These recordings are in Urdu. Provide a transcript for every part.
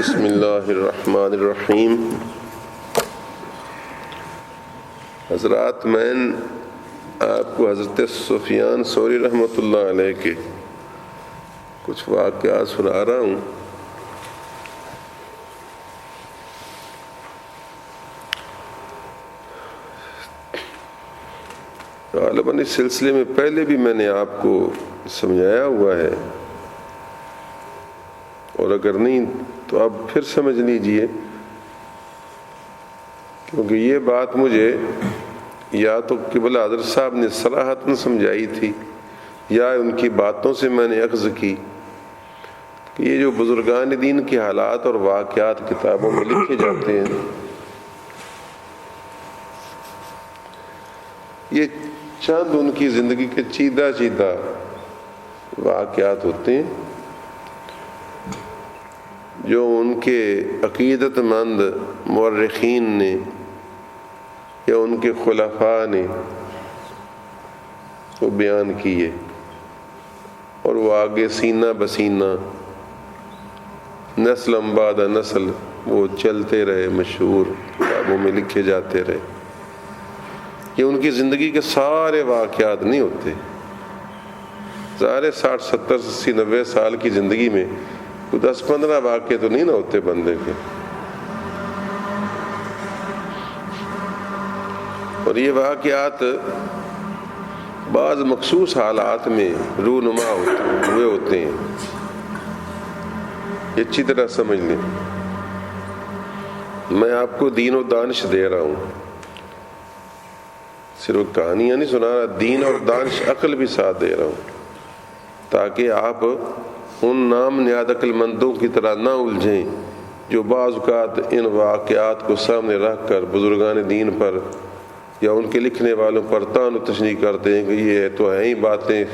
بسم اللہ الرحمن الرحیم۔ حضرات، میں آپ کو حضرت سفیان ثوری رحمۃ اللہ علیہ کے کچھ واقعات سنا رہا ہوں۔ غالباً اس سلسلے میں پہلے بھی میں نے آپ کو سمجھایا ہوا ہے، اور اگر نہیں تو آپ پھر سمجھ لیجئے، کیونکہ یہ بات مجھے یا تو قبلہ حضرت صاحب نے صراحتاً سمجھائی تھی یا ان کی باتوں سے میں نے اخذ کی کہ یہ جو بزرگان دین کے حالات اور واقعات کتابوں میں لکھے جاتے ہیں، یہ چند ان کی زندگی کے چیدہ واقعات ہوتے ہیں جو ان کے عقیدت مند مورخین نے یا ان کے خلفاء نے وہ بیان کیے، اور وہ آگے سینہ بسینہ نسل بعد نسل وہ چلتے رہے، مشہور کتابوں میں لکھے جاتے رہے۔ یہ ان کی زندگی کے سارے واقعات نہیں ہوتے، ظاہر 60 70 80 90 سال کی زندگی میں 10-15 واقعے تو نہیں نہ ہوتے بندے کے، اور یہ واقعات بعض مخصوص حالات میں رونما ہوئے ہوتے ہیں۔ یہ اچھی طرح سمجھ لیں، میں آپ کو دین و دانش دے رہا ہوں، صرف کہانیاں نہیں سنا رہا، دین اور دانش عقل بھی ساتھ دے رہا ہوں، تاکہ آپ ان نام نہاد عقل مندوں کی طرح نہ الجھیں جو بعض اوقات ان واقعات کو سامنے رکھ کر بزرگان دین پر یا ان کے لکھنے والوں پر طعن و تشنیع کرتے ہیں کہ یہ تو ہیں ہی باتیں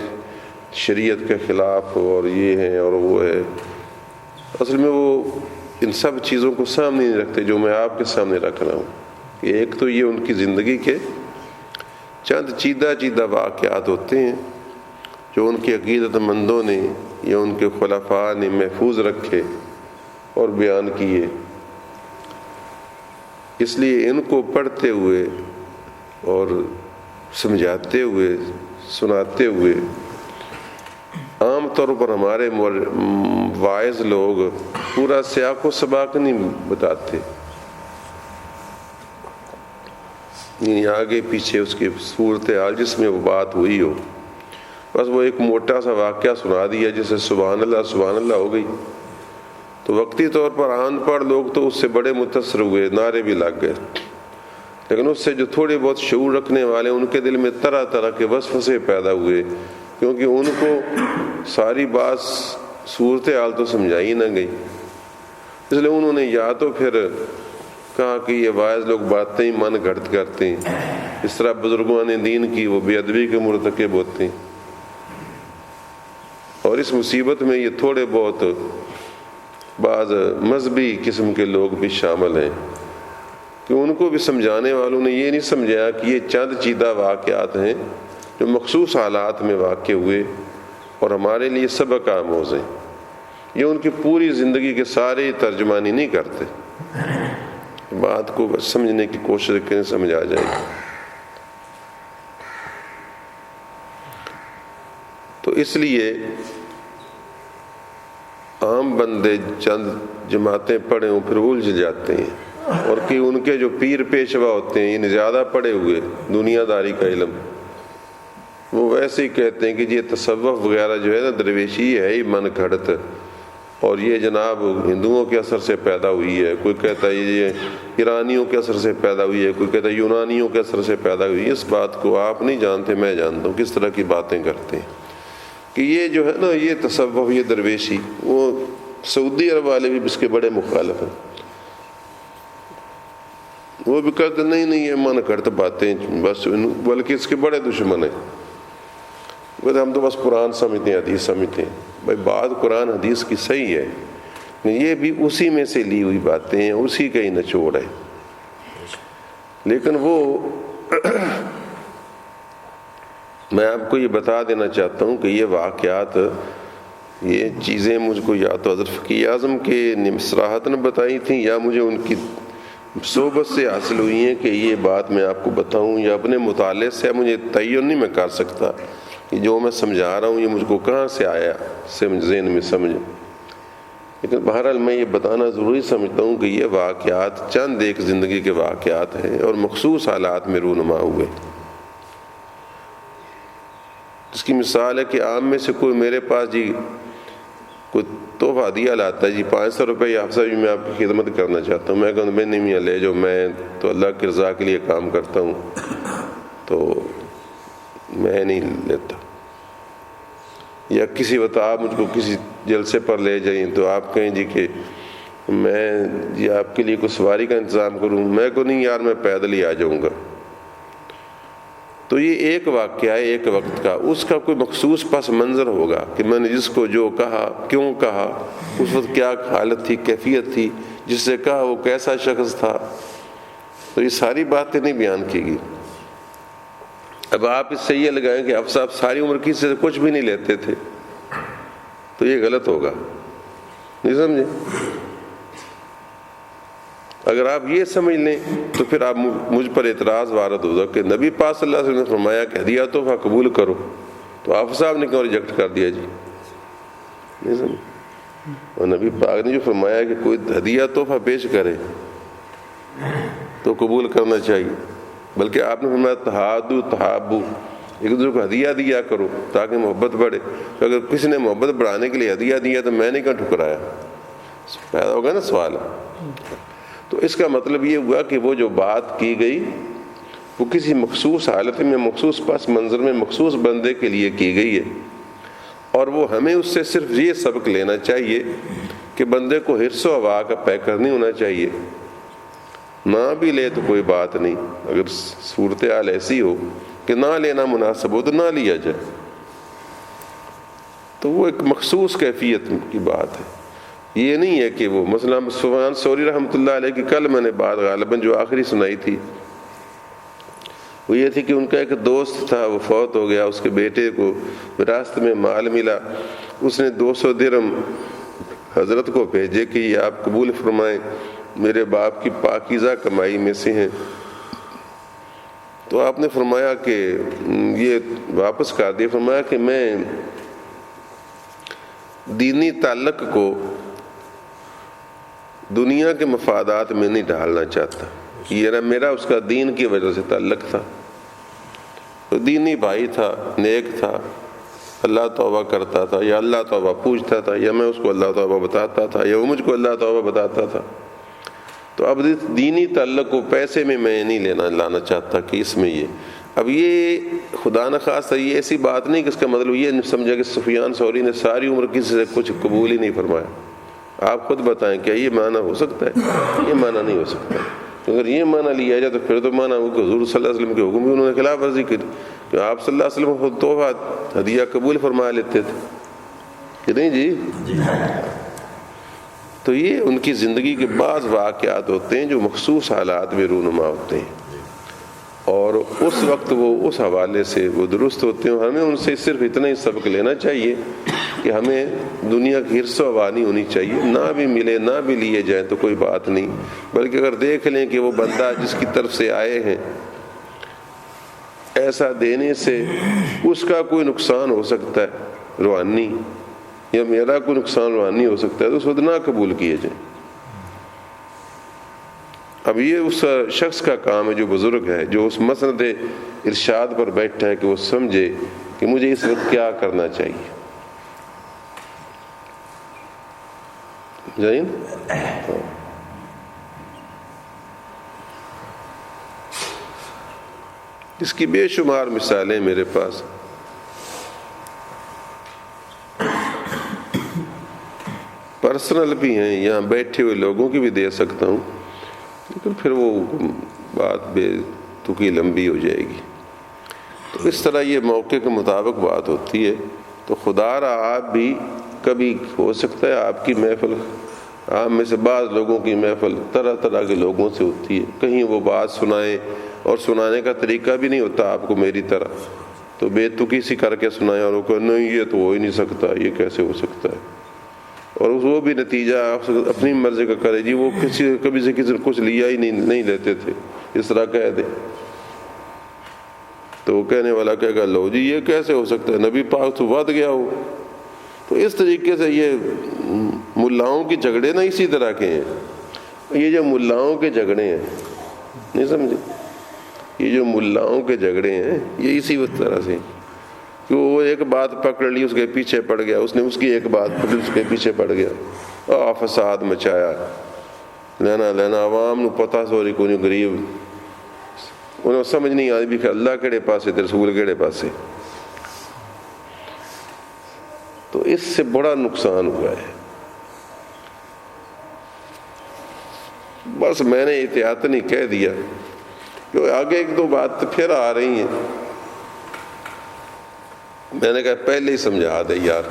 شریعت کے خلاف، اور یہ ہیں اور وہ ہے۔ اصل میں وہ ان سب چیزوں کو سامنے نہیں رکھتے جو میں آپ کے سامنے رکھ رہا ہوں۔ ایک تو یہ ان کی زندگی کے چند چیدہ واقعات ہوتے ہیں جو ان کے عقیدت مندوں نے یا ان کے خلفاء نے محفوظ رکھے اور بیان کیے۔ اس لیے ان کو پڑھتے ہوئے اور سمجھاتے ہوئے سناتے ہوئے عام طور پر ہمارے واعظ لوگ پورا سیاق و سباق نہیں بتاتے، یعنی آگے پیچھے اس کی صورتحال جس میں وہ بات ہوئی ہو، بس وہ ایک موٹا سا واقعہ سنا دیا جیسے سبحان اللہ ہو گئی، تو وقتی طور پر ان پڑھ لوگ تو اس سے بڑے متاثر ہوئے، نعرے بھی لگ گئے، لیکن اس سے جو تھوڑے بہت شعور رکھنے والے ان کے دل میں طرح طرح کے وسوسے پیدا ہوئے، کیونکہ ان کو ساری بات صورتحال تو سمجھائی نہ گئی، اس لیے انہوں نے یا تو پھر کہا کہ یہ واعظ لوگ باتیں ہی من گھڑت کرتے ہیں، اس طرح بزرگان دین کی وہ بے ادبی کے مرتکب ہوتے ہیں، اور اس مصیبت میں یہ تھوڑے بہت بعض مذہبی قسم کے لوگ بھی شامل ہیں کہ ان کو بھی سمجھانے والوں نے یہ نہیں سمجھایا کہ یہ چند چیدہ واقعات ہیں جو مخصوص حالات میں واقع ہوئے اور ہمارے لیے سبق آموز ہیں۔ یہ ان کی پوری زندگی کے سارے ترجمانی نہیں کرتے، بات کو بس سمجھنے کی کوشش کریں، سمجھ آ جائے گی۔ تو اس لیے عام بندے چند جماعتیں پڑھے ہوں پھر الجھ جاتے ہیں، اور کہ ان کے جو پیر پیشوا ہوتے ہیں، یعنی زیادہ پڑھے ہوئے دنیا داری کا علم، وہ ویسے ہی کہتے ہیں کہ یہ تصوف وغیرہ جو ہے نا، درویشی ہے ہی من گھڑت، اور یہ جناب ہندوؤں کے اثر سے پیدا ہوئی ہے، کوئی کہتا ہے یہ ایرانیوں کے اثر سے پیدا ہوئی ہے، کوئی کہتا ہے یونانیوں کے اثر سے پیدا ہوئی ہے۔ اس بات کو آپ نہیں جانتے، میں جانتا ہوں کس طرح کی باتیں کرتے ہیں کہ یہ جو ہے نا، یہ تصوف، یہ درویشی، وہ سعودی عرب والے بھی اس کے بڑے مخالف ہیں، وہ بھی کہتے نہیں یہ من گھڑت باتیں، بس بلکہ اس کے بڑے دشمن ہیں، ہم تو بس قرآن سمجھتے ہیں، حدیث سمجھتے ہیں۔ بھائی بات قرآن حدیث کی صحیح ہے، یہ بھی اسی میں سے لی ہوئی باتیں ہیں، اسی کا ہی نچوڑ ہے، لیکن وہ میں آپ کو یہ بتا دینا چاہتا ہوں کہ یہ واقعات یہ چیزیں مجھ کو یا تو حضرت فقیہ اعظم کے صراحت نے بتائی تھیں یا مجھے ان کی صحبت سے حاصل ہوئی ہیں کہ یہ بات میں آپ کو بتاؤں، یا اپنے مطالعے سے مجھے تعین نہیں میں کر سکتا کہ جو میں سمجھا رہا ہوں یہ مجھ کو کہاں سے آیا ذہن میں سمجھ. لیکن بہرحال میں یہ بتانا ضروری سمجھتا ہوں کہ یہ واقعات چند ایک زندگی کے واقعات ہیں اور مخصوص حالات میں رونما ہوئے. اس کی مثال ہے کہ عام میں سے کوئی میرے پاس جی کوئی تحفہ ہدیہ لاتا ہے، جی 500 روپے یا حفصہ بھی میں آپ کی خدمت کرنا چاہتا ہوں. میں کہوں میں نہیں میاں لے جو، میں تو اللہ کی رضا کے لیے کام کرتا ہوں تو میں نہیں لیتا. یا کسی وقت آپ مجھ کو کسی جلسے پر لے جائیں تو آپ کہیں جی کہ میں جی آپ کے لیے کوئی سواری کا انتظام کروں، میں کو نہیں یار میں پیدل ہی آ جاؤں گا. تو یہ ایک واقعہ ہے ایک وقت کا، اس کا کوئی مخصوص پس منظر ہوگا کہ میں نے جس کو جو کہا کیوں کہا، اس وقت کیا حالت تھی کیفیت تھی، جس سے کہا وہ کیسا شخص تھا. تو یہ ساری باتیں نہیں بیان کی گئی. اب آپ اس سے یہ لگائیں کہ اب صاحب ساری عمر کی سے کچھ بھی نہیں لیتے تھے تو یہ غلط ہوگا، نہیں سمجھے. اگر آپ یہ سمجھ لیں تو پھر آپ مجھ پر اعتراض وارد ہوگا کہ نبی پاک صلی اللہ علیہ وسلم نے فرمایا کہ ہدیہ تحفہ قبول کرو، تو آپ صاحب نے کیوں ریجیکٹ کر دیا جی، نہیں سمجھے. اور نبی پاک نے جو فرمایا کہ کوئی ہدیہ تحفہ پیش کرے تو قبول کرنا چاہیے، بلکہ آپ نے فرمایا تحادو تحابو، ایک دوسرے کو ہدیہ دیا کرو تاکہ محبت بڑھے. اگر کسی نے محبت بڑھانے کے لیے ہدیہ دیا تو میں نے کہاں ٹھکرایا، پیدا ہوگا نا سوال. تو اس کا مطلب یہ ہوا کہ وہ جو بات کی گئی وہ کسی مخصوص حالت میں مخصوص پس منظر میں مخصوص بندے کے لیے کی گئی ہے، اور وہ ہمیں اس سے صرف یہ سبق لینا چاہیے کہ بندے کو حرص و ہوا کا پیکر نہیں ہونا چاہیے. نہ بھی لے تو کوئی بات نہیں، اگر صورتحال ایسی ہو کہ نہ لینا مناسب ہو تو نہ لیا جائے. تو وہ ایک مخصوص کیفیت کی بات ہے. یہ نہیں ہے کہ وہ مثلا سفیان ثوری رحمۃ اللہ علیہ کی کل میں نے بات غالباً جو آخری سنائی تھی وہ یہ تھی کہ ان کا ایک دوست تھا، وہ فوت ہو گیا، اس کے بیٹے کو وراثت میں مال ملا، اس نے 200 درہم حضرت کو بھیجے کہ یہ آپ قبول فرمائیں، میرے باپ کی پاکیزہ کمائی میں سے ہیں. تو آپ نے فرمایا کہ یہ واپس کر دیا. فرمایا کہ میں دینی تعلق کو دنیا کے مفادات میں نہیں ڈالنا چاہتا. یہ میرا اس کا دین کی وجہ سے تعلق تھا، تو دینی بھائی تھا، نیک تھا، اللہ توبہ کرتا تھا، یا اللہ توبہ پوچھتا تھا، یا میں اس کو اللہ توبہ بتاتا تھا، یا وہ مجھ کو اللہ توبہ بتاتا تھا. تو اب دینی تعلق کو پیسے میں نہیں لانا چاہتا کہ اس میں یہ. اب یہ خدا نخواستہ یہ ایسی بات نہیں کہ اس کا مطلب یہ سمجھا کہ سفیان ثوری نے ساری عمر کسی سے کچھ قبول ہی نہیں فرمایا. آپ خود بتائیں کیا یہ معنی ہو سکتا ہے؟ یہ معنی نہیں ہو سکتا. اگر یہ معنی لیا جائے تو پھر تو معنی ہو کہ حضور صلی اللہ علیہ وسلم کے حکم بھی انہوں نے خلاف ورزی کی کہ آپ صلی اللہ علیہ وسلم خود تحفہ ہدیہ قبول فرما لیتے تھے کہ نہیں جی. تو یہ ان کی زندگی کے بعض واقعات ہوتے ہیں جو مخصوص حالات میں رونما ہوتے ہیں، اور اس وقت وہ اس حوالے سے وہ درست ہوتے ہیں. ہمیں ان سے صرف اتنا ہی سبق لینا چاہیے کہ ہمیں دنیا کی حرص و ہوا نہیں ہونی چاہیے. نہ بھی ملے نہ بھی لیے جائیں تو کوئی بات نہیں، بلکہ اگر دیکھ لیں کہ وہ بندہ جس کی طرف سے آئے ہیں ایسا دینے سے اس کا کوئی نقصان ہو سکتا ہے روحانی، یا میرا کوئی نقصان روحانی ہو سکتا ہے، تو اس وقت نہ قبول کیے جائیں. اب یہ اس شخص کا کام ہے جو بزرگ ہے، جو اس مسند ارشاد پر بیٹھا ہے کہ وہ سمجھے کہ مجھے اس وقت کیا کرنا چاہیے. جائیں اس کی بے شمار مثالیں میرے پاس. پرسنل بھی ہیں، یہاں بیٹھے ہوئے لوگوں کی بھی دے سکتا ہوں، لیکن پھر وہ بات بے تکی لمبی ہو جائے گی. تو اس طرح یہ موقع کے مطابق بات ہوتی ہے. تو خدا را آپ بھی کبھی ہو سکتا ہے آپ کی محفل، آپ میں سے بعض لوگوں کی محفل طرح طرح کے لوگوں سے ہوتی ہے، کہیں وہ بات سنائیں اور سنانے کا طریقہ بھی نہیں ہوتا آپ کو میری طرح تو بےتکی سی کر کے سنایا اور وہ کہ نہیں یہ تو ہو ہی نہیں سکتا، یہ کیسے ہو سکتا ہے، اور وہ بھی نتیجہ اپنی مرضی کا کرے جی، وہ کبھی سے کسی نے کچھ لیا ہی نہیں لیتے تھے، اس طرح کہہ دے تو وہ کہنے والا کہے گا لو جی یہ کیسے ہو سکتا ہے، نبی پاک تو ود گیا ہو۔ تو اس طریقے سے یہ ملاؤں کے جھگڑے نا اسی طرح کے ہیں، یہ جو ملاؤں کے جھگڑے ہیں، نہیں سمجھے، یہ جو ملاؤں کے جھگڑے ہیں یہ اسی طرح سے کہ وہ ایک بات پکڑ لی اس کے پیچھے پڑ گیا، اس نے اس کی ایک بات پکڑ اس کے پیچھے پڑ گیا، فساد مچایا، لینا عوام نو پتہ سوری کو نہیں، غریب انہوں سمجھ نہیں آتی بھی کہ اللہ کہڑے پاسے تے رسول کہڑے پاسے۔ تو اس سے بڑا نقصان ہوا ہے۔ بس میں نے احتیاطاً کہہ دیا کہ آگے ایک دو بات پھر آ رہی ہیں، میں نے کہا پہلے ہی سمجھا دے یار،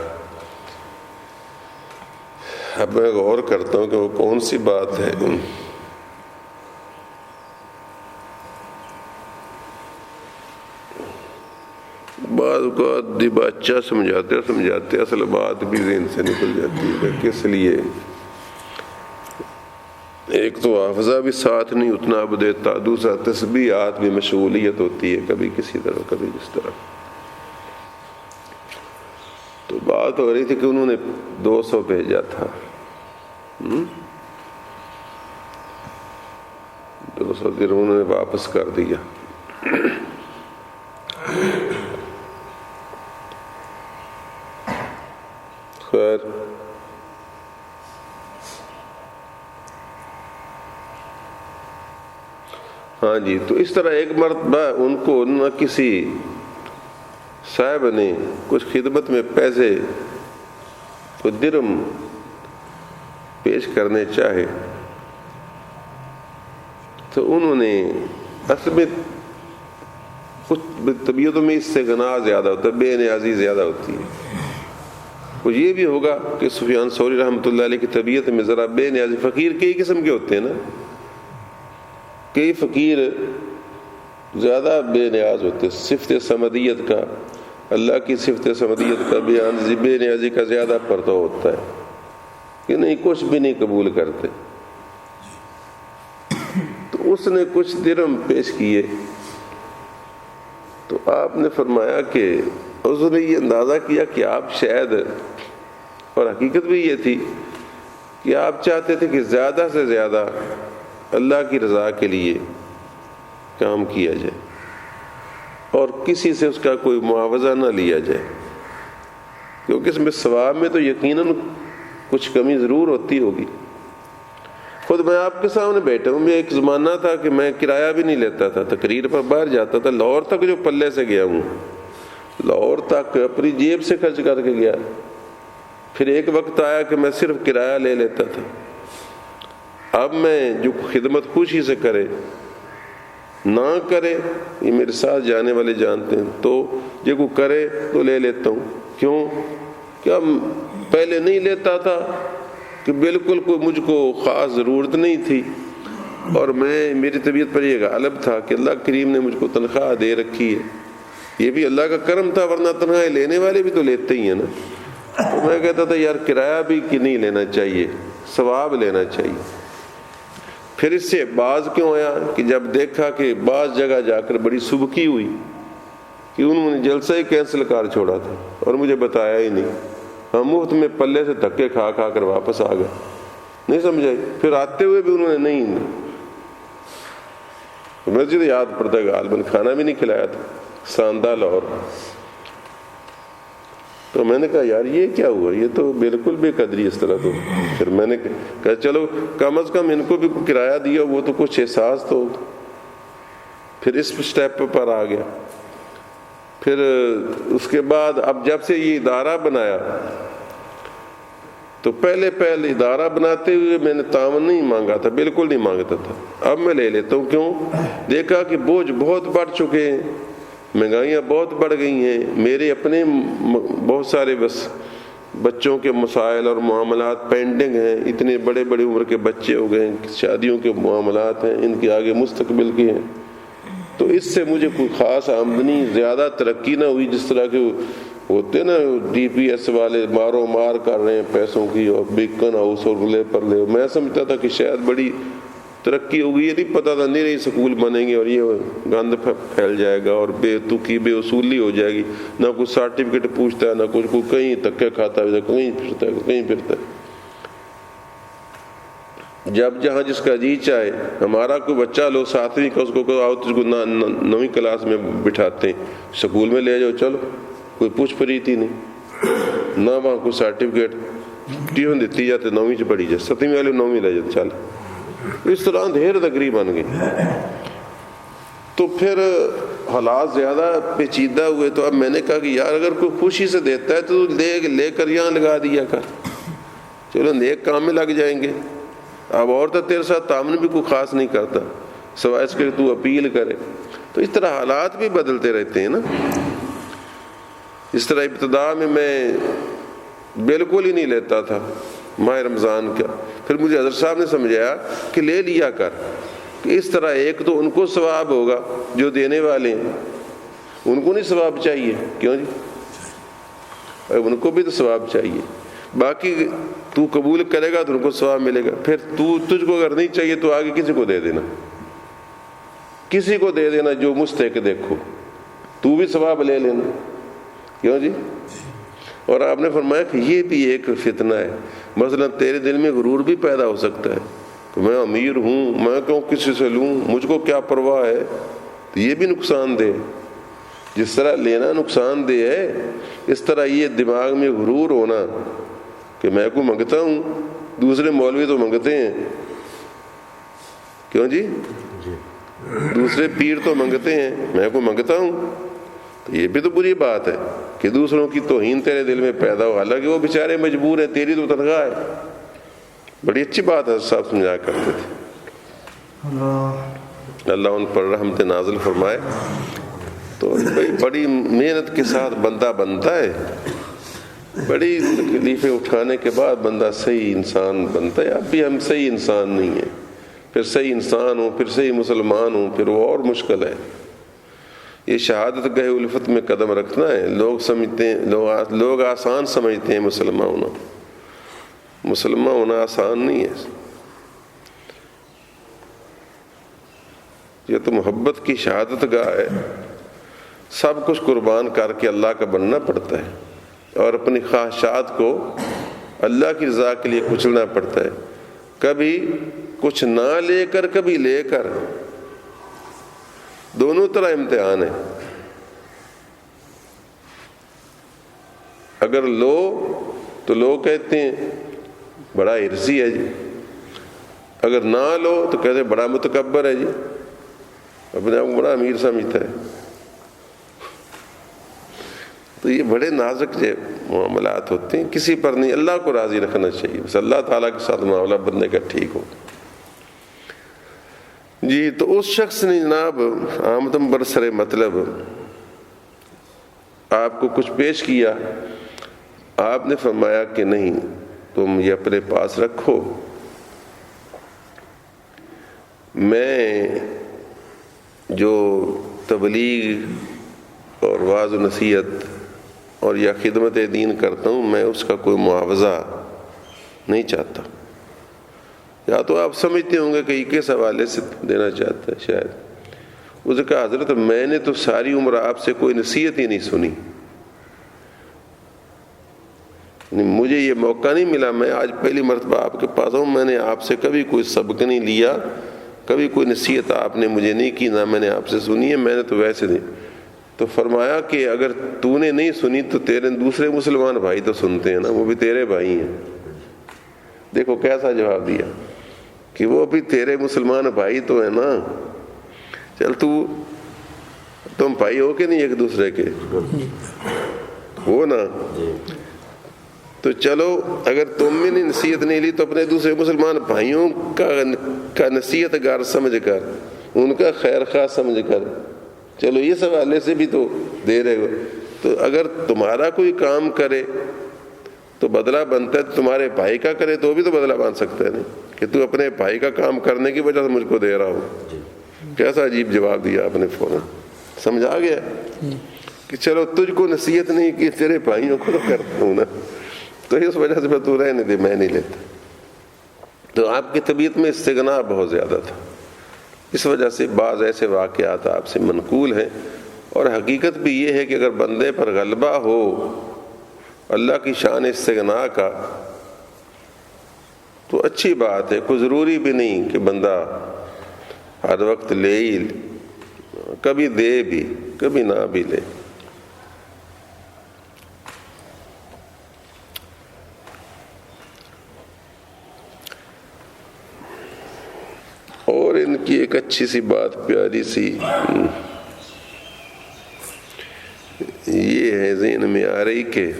اب میں غور کرتا ہوں کہ وہ کون سی بات ہے۔ بعض کو بچہ سمجھاتے اصل بات بھی ذہن سے نکل جاتی ہے، کس لیے ایک تو حافظہ بھی ساتھ نہیں اتنا اب دیتا، دوسرا تسبیحات بھی مشغولیت ہوتی ہے، کبھی کسی طرح کبھی جس طرح۔ تو بات ہو رہی تھی کہ انہوں نے 200 بھیجا تھا، 200 درہم انہوں نے واپس کر دیا۔ خیر ہاں جی، تو اس طرح ایک مرتبہ ان کو نہ کسی صاحب نے کچھ خدمت میں پیسے کوئی درہم پیش کرنے چاہے تو انہوں نے اصل میں کچھ طبیعتوں میں اس سے گناہ زیادہ ہوتا ہے، بے نیازی زیادہ ہوتی ہے۔ وہ یہ بھی ہوگا کہ سفیان ثوری رحمۃ اللہ علیہ کی طبیعت میں ذرا بے نیازی، فقیر کئی قسم کے ہوتے ہیں نا، کئی فقیر زیادہ بے نیاز ہوتے ہیں، صفت سمدیت کا، اللہ کی صفت سمدیت کا بیان بے نیازی کا زیادہ پرتو ہوتا ہے کہ نہیں کچھ بھی نہیں قبول کرتے۔ تو اس نے کچھ درہم پیش کیے تو آپ نے فرمایا کہ اس نے یہ اندازہ کیا کہ آپ شاید، اور حقیقت بھی یہ تھی کہ آپ چاہتے تھے کہ زیادہ سے زیادہ اللہ کی رضا کے لیے کام کیا جائے اور کسی سے اس کا کوئی معاوضہ نہ لیا جائے، کیونکہ اس میں ثواب میں تو یقیناً کچھ کمی ضرور ہوتی ہوگی۔ خود میں آپ کے سامنے بیٹھا ہوں، میں ایک زمانہ تھا کہ میں کرایہ بھی نہیں لیتا تھا، تقریر پر باہر جاتا تھا، لاہور تک جو پلے سے گیا ہوں، لاہور تک اپنی جیب سے خرچ کر کے گیا۔ پھر ایک وقت آیا کہ میں صرف کرایہ لے لیتا تھا۔ اب میں جو خدمت خوشی سے کرے نہ کرے یہ میرے ساتھ جانے والے جانتے ہیں، تو جو کو کرے تو لے لیتا ہوں۔ کیوں؟ کیا پہلے نہیں لیتا تھا کہ بالکل کوئی مجھ کو خاص ضرورت نہیں تھی، اور میری طبیعت پر یہ غالب تھا کہ اللہ کریم نے مجھ کو تنخواہ دے رکھی ہے، یہ بھی اللہ کا کرم تھا، ورنہ تنخواہ لینے والے بھی تو لیتے ہی ہیں نا۔ تو میں کہتا تھا یار کرایہ بھی کہ نہیں لینا چاہیے، ثواب لینا چاہیے۔ پھر اس سے باز کیوں آیا کہ جب دیکھا کہ بعض جگہ جا کر بڑی سبکی ہوئی کہ انہوں نے جلسہ ہی کینسل کر چھوڑا تھا اور مجھے بتایا ہی نہیں، ہم مفت میں پلے سے دھکے کھا کر واپس آ گئے، نہیں سمجھے۔ پھر آتے ہوئے بھی انہوں نے نہیں، مسجد یاد پڑتا ہے غالباً کھانا بھی نہیں کھلایا تھا، ساندہ لاہور۔ تو میں نے کہا یار یہ کیا ہوا، یہ تو بالکل بے قدری اس طرح۔ تو پھر میں نے کہا چلو کم از کم ان کو بھی کرایہ دیا، وہ تو کچھ احساس تو۔ پھر اس سٹیپ پر آ گیا۔ پھر اس کے بعد اب جب سے یہ ادارہ بنایا تو پہلے ادارہ بناتے ہوئے میں نے تعاون نہیں مانگا تھا، بالکل نہیں مانگتا تھا، اب میں لے لیتا ہوں۔ کیوں؟ دیکھا کہ بوجھ بہت بڑھ چکے ہیں، مہنگائیاں بہت بڑھ گئی ہیں، میرے اپنے بہت سارے بچوں کے مسائل اور معاملات پینڈنگ ہیں، اتنے بڑے بڑے عمر کے بچے ہو گئے ہیں، شادیوں کے معاملات ہیں، ان کے آگے مستقبل کے ہیں، تو اس سے مجھے کوئی خاص آمدنی زیادہ ترقی نہ ہوئی، جس طرح کے ہوتے نا ڈی پی ایس والے مارو مار کر رہے ہیں پیسوں کی، اور بیکن ہاؤس اور لے پر لے. میں سمجھتا تھا کہ شاید بڑی ترقی ہوگی، یہ نہیں پتا تھا نہیں رہی سکول بنیں گے اور یہ گند پھیل جائے گا اور بے تکی بے اصولی ہو جائے گی، نہ کوئی سرٹیفکیٹ پوچھتا ہے، نہ کچھ، کوئی کہیں تکے کھاتا ہے، کہیں پھرتا ہے کہیں پھرتا ہے. جب جہاں جس کا جی چاہے. ہمارا کوئی بچہ لو 7ویں کا، اس کو آؤ تجھ کو 9ویں کلاس میں بٹھاتے ہیں، سکول میں لے جاؤ، چلو کوئی پوچھ پریتی نہیں، نہ وہاں کوئی سرٹیفکیٹ، ٹیون دیتی جاتے 9ویں سے پڑھی جائے، 7ویں والے 9ویں لے جاتے. چل اس طرح ڈھیر تقری بن گئی. تو پھر حالات زیادہ پیچیدہ ہوئے. تو اب میں نے کہا کہ یار اگر کوئی خوشی سے دیتا ہے تو لے کر یہاں لگا دیا کر، چلو نیک کام میں لگ جائیں گے. اب اور تو تیرے ساتھ تعاون بھی کوئی خاص نہیں کرتا سوائے اس کے تو اپیل کرے. تو اس طرح حالات بھی بدلتے رہتے ہیں نا. اس طرح ابتدا میں بالکل ہی نہیں لیتا تھا ماہ رمضان کا، پھر مجھے حضرت صاحب نے سمجھایا کہ لے لیا کر، کہ اس طرح ایک تو ان کو ثواب ہوگا جو دینے والے ہیں، ان کو نہیں ثواب چاہیے، کیوں جی؟ ان کو بھی تو ثواب چاہیے. باقی تو قبول کرے گا تو ان کو ثواب ملے گا. پھر تجھ کو اگر نہیں چاہیے تو آگے کسی کو دے دینا، کسی کو دے دینا جو مستحق دیکھو، تو بھی ثواب لے لینا، کیوں جی؟ اور آپ نے فرمایا کہ یہ بھی ایک فتنہ ہے. مثلا تیرے دل میں غرور بھی پیدا ہو سکتا ہے کہ میں امیر ہوں، میں کیوں کسی سے لوں، مجھ کو کیا پرواہ ہے. تو یہ بھی نقصان دہ. جس طرح لینا نقصان دہ ہے، اس طرح یہ دماغ میں غرور ہونا کہ میں کو منگتا ہوں، دوسرے مولوی تو منگتے ہیں، کیوں جی؟ دوسرے پیر تو منگتے ہیں، میں کو منگتا ہوں. تو یہ بھی تو بری بات ہے کہ دوسروں کی توہین تیرے دل میں پیدا ہو، حالانکہ وہ بیچارے مجبور ہیں، تیری تو تنخواہ ہے. بڑی اچھی بات ہے، صاحب سمجھا کرتے تھے. اللہ ان پر رحمت نازل فرمائے. تو بڑی محنت کے ساتھ بندہ بنتا ہے، بڑی تکلیفیں اٹھانے کے بعد بندہ صحیح انسان بنتا ہے. اب بھی ہم صحیح انسان نہیں ہیں، پھر صحیح انسان ہوں، پھر صحیح مسلمان ہوں، پھر وہ اور مشکل ہے. یہ شہادت گاہ الفت میں قدم رکھنا ہے. لوگ سمجھتے ہیں، لوگ آسان سمجھتے ہیں مسلمان ہونا. مسلمان ہونا آسان نہیں ہے. یہ تو محبت کی شہادت گاہ ہے. سب کچھ قربان کر کے اللہ کا بننا پڑتا ہے، اور اپنی خواہشات کو اللہ کی رضا کے لیے کچلنا پڑتا ہے. کبھی کچھ نہ لے کر، کبھی لے کر، دونوں طرح امتحان ہے. اگر لو تو لوگ کہتے ہیں بڑا عرضی ہے جی، اگر نہ لو تو کہتے ہیں بڑا متکبر ہے جی، اپنے آپ کو بڑا امیر سمجھتا ہے. تو یہ بڑے نازک جو معاملات ہوتے ہیں، کسی پر نہیں، اللہ کو راضی رکھنا چاہیے، بس اللہ تعالیٰ کے ساتھ معاملہ بننے کا ٹھیک ہو جی. تو اس شخص نے جناب آمدم برسر مطلب آپ کو کچھ پیش کیا، آپ نے فرمایا کہ نہیں، تم یہ اپنے پاس رکھو، میں جو تبلیغ اور وعظ و نصیحت اور یا خدمت دین کرتا ہوں، میں اس کا کوئی معاوضہ نہیں چاہتا. یا تو آپ سمجھتے ہوں گے کہ کس حوالے سے دینا چاہتا ہے شاید. اس نے کہا حضرت میں نے تو ساری عمر آپ سے کوئی نصیحت ہی نہیں سنی، مجھے یہ موقع نہیں ملا، میں آج پہلی مرتبہ آپ کے پاس ہوں. میں نے آپ سے کبھی کوئی سبق نہیں لیا، کبھی کوئی نصیحت آپ نے مجھے نہیں کی، نہ میں نے آپ سے سنی ہے، میں نے تو ویسے نہیں. تو فرمایا کہ اگر تو نے نہیں سنی تو تیرے دوسرے مسلمان بھائی تو سنتے ہیں نا، وہ بھی تیرے بھائی ہیں. دیکھو کیسا جواب دیا کہ وہ بھی تیرے مسلمان بھائی تو ہیں نا، چل تم بھائی ہو کہ نہیں ایک دوسرے کے ہو نا. تو چلو اگر تم نے نصیحت نہیں لی تو اپنے دوسرے مسلمان بھائیوں کا نصیحت گار سمجھ کر، ان کا خیر خواہ سمجھ کر، چلو اس حوالے سے بھی تو دے رہے ہو. تو اگر تمہارا کوئی کام کرے تو بدلہ بنتا ہے، تمہارے بھائی کا کرے تو بھی تو بدلہ بن سکتا ہے نہیں کہ تو اپنے بھائی کا کام کرنے کی وجہ سے مجھ کو دے رہا ہو. کیسا عجیب جواب دیا آپ نے فوراً. سمجھ آ گیا کہ چلو تجھ کو نصیحت نہیں کی، تیرے بھائیوں کو تو کرتا ہوں نا، تو اس وجہ سے تو رہنے دے، میں نہیں لیتا. تو آپ کی طبیعت میں استغنا بہت زیادہ تھا، اس وجہ سے بعض ایسے واقعات آپ سے منقول ہیں. اور حقیقت بھی یہ ہے کہ اگر بندے پر غلبہ ہو اللہ کی شان استغنا کا تو اچھی بات ہے. کوئی ضروری بھی نہیں کہ بندہ ہر وقت لے ہی، کبھی دے بھی کبھی نہ بھی لے. اور ان کی ایک اچھی سی بات، پیاری سی یہ ہے ذہن میں آ رہی کہ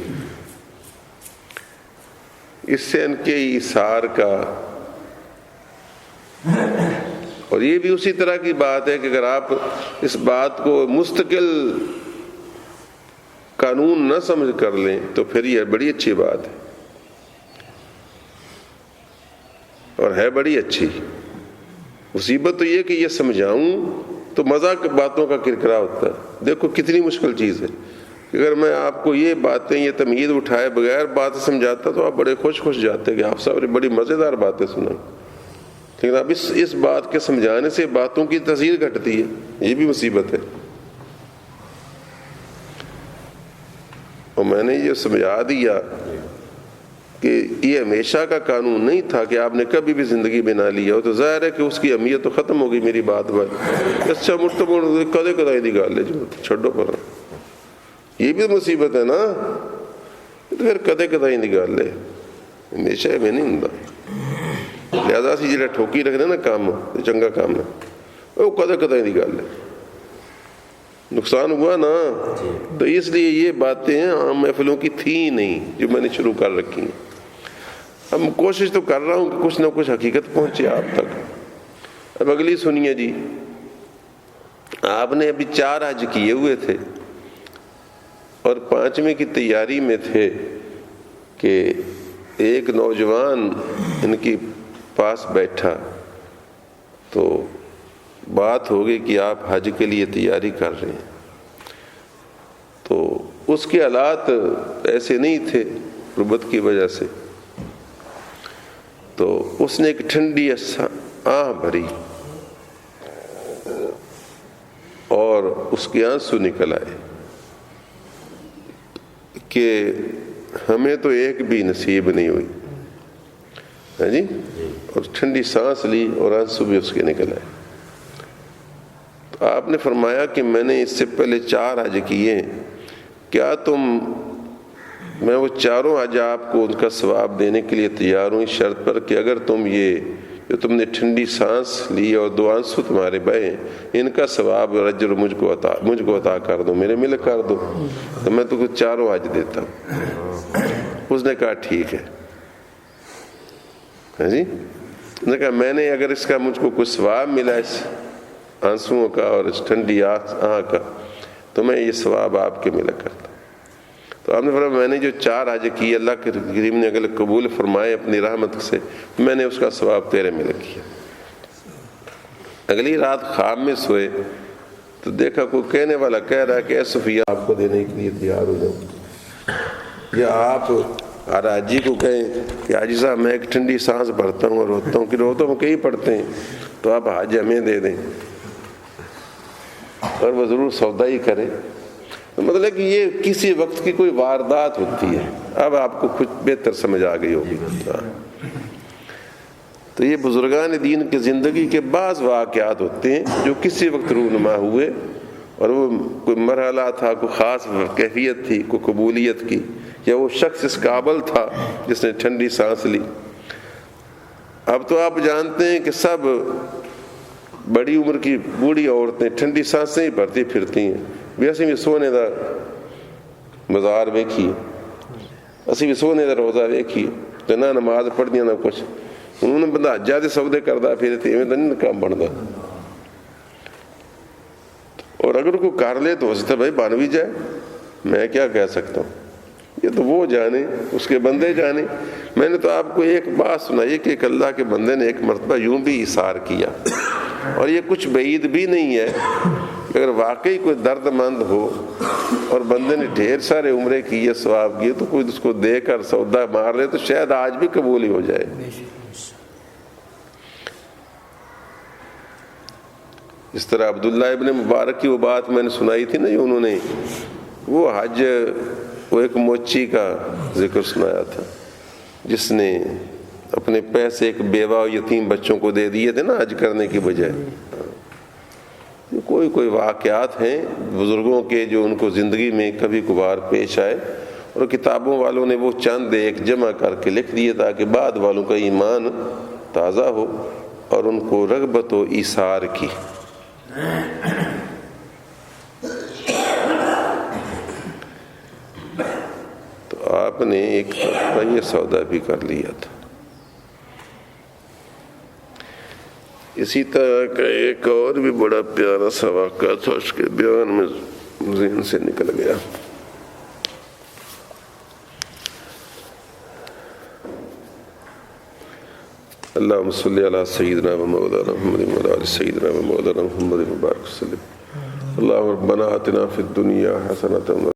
اس سے ان کے ایثار کا، اور یہ بھی اسی طرح کی بات ہے کہ اگر آپ اس بات کو مستقل قانون نہ سمجھ کر لیں تو پھر یہ بڑی اچھی بات ہے، اور ہے بڑی اچھی. مصیبت تو یہ کہ یہ سمجھاؤں تو مذاق باتوں کا کرکرا ہوتا ہے. دیکھو کتنی مشکل چیز ہے. اگر میں آپ کو یہ باتیں، یہ تمہید اٹھائے بغیر بات سمجھاتا تو آپ بڑے خوش جاتے کہ آپ سب بڑی مزیدار باتیں سنائیں، لیکن اب اس بات کے سمجھانے سے باتوں کی تاثیر گھٹتی ہے. یہ بھی مصیبت ہے. اور میں نے یہ سمجھا دیا کہ یہ ہمیشہ کا قانون نہیں تھا کہ آپ نے کبھی بھی زندگی بنا لیا ہو، تو ظاہر ہے کہ اس کی اہمیت تو ختم ہو گئی. میری بات اچھا کدے کدائی دی گل ہے جو چھڈو پر، یہ بھی مصیبت ہے نا. تو پھر کدے کدائی دی گل ہے، ہمیشہ میں نہیں ہوں. لہذا سی جہاں ٹھوکی رکھنے نا کام چنگا کام ہے، وہ کدے کدائی دی گل ہے. نقصان ہوا نا، تو اس لیے یہ باتیں عام محفلوں کی تھیں نہیں جو میں نے شروع کر رکھی ہیں. اب کوشش تو کر رہا ہوں کہ کچھ نہ کچھ حقیقت پہنچے آپ تک. اب اگلی سنیے جی. آپ نے ابھی 4 حج کیے ہوئے تھے اور 5ویں کی تیاری میں تھے کہ ایک نوجوان ان کی پاس بیٹھا تو بات ہو گئی کہ آپ حج کے لیے تیاری کر رہے ہیں. تو اس کے حالات ایسے نہیں تھے غربت کی وجہ سے. تو اس نے ایک ٹھنڈی آہ بھری اور اس کے آنسو نکل آئے کہ ہمیں تو ایک بھی نصیب نہیں ہوئی. ہاں جی. اور ٹھنڈی سانس لی اور آنسو بھی اس کے نکل آئے. تو آپ نے فرمایا کہ میں نے اس سے پہلے 4 حج کیے، کیا میں وہ 4 حج آپ کو ان کا ثواب دینے کے لیے تیار ہوں، اس شرط پر کہ اگر تم یہ جو تم نے ٹھنڈی سانس لی اور 2 آنسو تمہارے بہے، ان کا ثواب اجر مجھ کو عطا کر دو، میرے مل کر دو، تو میں تو کچھ 4 حج دیتا ہوں. اس نے کہا ٹھیک ہے. ہاں جی. اس نے کہا میں نے اگر اس کا مجھ کو کچھ ثواب ملا اس آنسوؤں کا اور اس ٹھنڈی آہ کا تو میں یہ ثواب آپ کے ملا کرتا. تو آپ نے فرمایا میں نے جو 4 حج کی اللہ کے کریم نے اگر قبول فرمائے اپنی رحمت سے، میں نے اس کا ثواب تیرے میں کیا. اگلی رات خواب میں سوئے تو دیکھا کوئی کہنے والا کہہ رہا ہے کہ اے صفیہ آپ کو دینے کے لیے تیار ہو جاؤں، یا آپ ہر حاجی کو کہیں کہ حاجی صاحب میں ایک ٹھنڈی سانس بھرتا ہوں اور روتا ہوں، کہ روتا ہوں کئی پڑھتے ہیں تو آپ حج ہمیں دے دیں اور وہ ضرور سودا ہی کرے. مطلب کہ یہ کسی وقت کی کوئی واردات ہوتی ہے. اب آپ کو کچھ بہتر سمجھ آ گئی ہوگی. تو یہ بزرگان دین کی زندگی کے بعض واقعات ہوتے ہیں جو کسی وقت رونما ہوئے، اور وہ کوئی مرحلہ تھا، کوئی خاص کیفیت تھی، کوئی قبولیت کی، یا وہ شخص اس قابل تھا جس نے ٹھنڈی سانس لی. اب تو آپ جانتے ہیں کہ سب بڑی عمر کی بوڑھی عورتیں ٹھنڈی سانسیں ہی بھرتی پھرتی ہیں. بھی اسی بھی سونے دا مزار ویکھیے، اسی بھی سونے دا روزہ ویکھیے، تو نہ نماز پڑھدیاں نہ کچھ. انہوں نے بندہ حجاں دے سودے کردا پھرتے، ایویں نہیں کام بندا. اور اگر کوئی کر لے تو اس طرح بھائی بن بھی جائے، میں کیا کہہ سکتا ہوں. یہ تو وہ جانے، اس کے بندے جانے. میں نے تو آپ کو ایک بات سنائی کہ ایک اللہ کے بندے نے ایک مرتبہ یوں بھی ایثار کیا اور یہ کچھ بعید بھی نہیں ہے، اگر واقعی کوئی درد مند ہو اور بندے نے ڈھیر سارے عمرے کیے، ثواب کیے، تو کوئی اس کو دے کر سودا مار لے تو شاید آج بھی قبول ہی ہو جائے۔ اس طرح عبداللہ ابن مبارک کی وہ بات میں نے سنائی تھی نا، انہوں نے وہ حج، وہ ایک موچی کا ذکر سنایا تھا جس نے اپنے پیسے ایک بیوہ و یتیم بچوں کو دے دیے تھے نا حج کرنے کی بجائے۔ کوئی واقعات ہیں بزرگوں کے جو ان کو زندگی میں کبھی کبھار پیش آئے، اور کتابوں والوں نے وہ چند ایک جمع کر کے لکھ دیے تاکہ بعد والوں کا ایمان تازہ ہو اور ان کو رغبت و ایثار کی۔ تو آپ نے ایک یہ سودا بھی کر لیا تھا۔ اسی طرح کا ایک اور بھی بڑا پیارا سا واقعہ تھا، اس کے بیان میں ذہن سے نکل گیا۔ اللہم صلی علی سیدنا و مولانا محمد و علی سیدنا و مولانا محمد مبارک وسلم۔ اللہم ربنا آتنا فی الدنیا حسنۃ